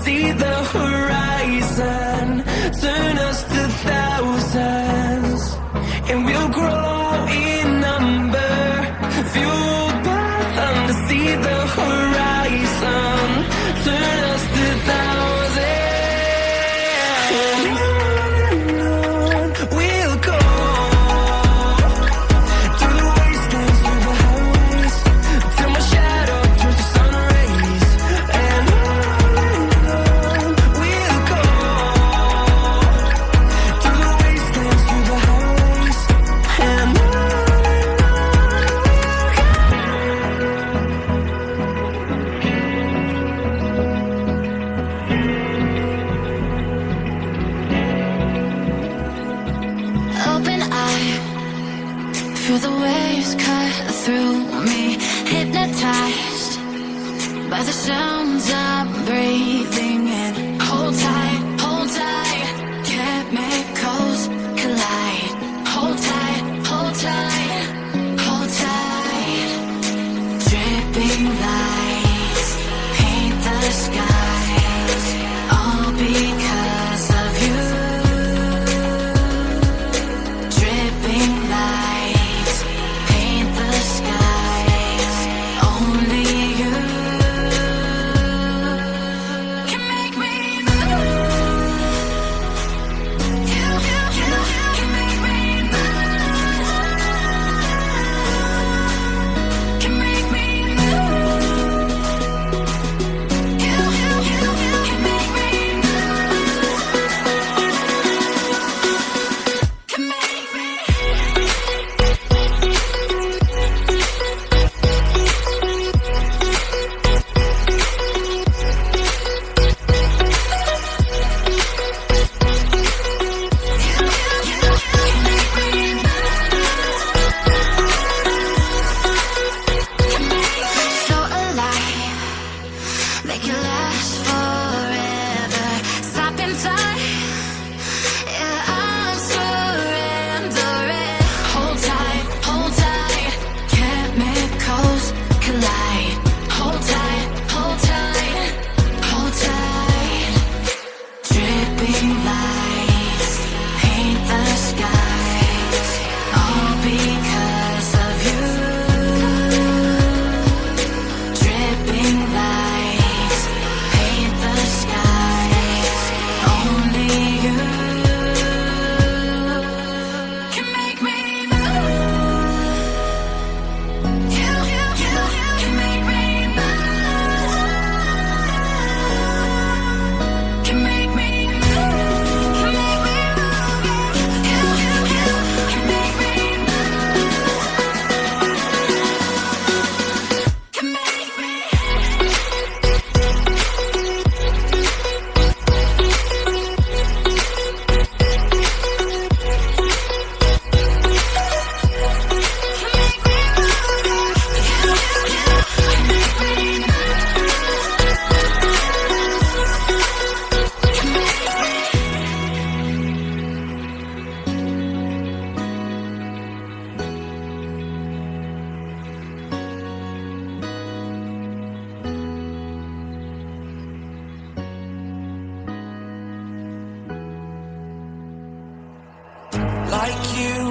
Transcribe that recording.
see the horizon, turn us to thousands, and we'll grow in number, fueled by thunder. See the horizon, turn us to thousands, and on we'll go, through the wastelands, through the highways, till my shadow turns to sun rays. And on we'll go, through the wastelands, through the highways, and on. Open eye, feel the waves cut through me, hypnotized by the sounds I'm breathing in. Hold tight, chemicals collide. Hold tight, hold tight, hold tight. Dripping lights paint the skies, all because of you. Dripping lights paint the skies, only you can make me move. You can make me move. Can make me move. You can make me move. Can make me. So alive, make it last forever. Stop in time, yeah, I'm surrendering. Hold tight, chemicals collide. Hold tight, hold tight. Dripping lights paint the skies, all because of you. Dripping lights paint the skies, only you can make me move. You can make me move. Can make me move. Can make me move. You can make me move. Can make me. Like you,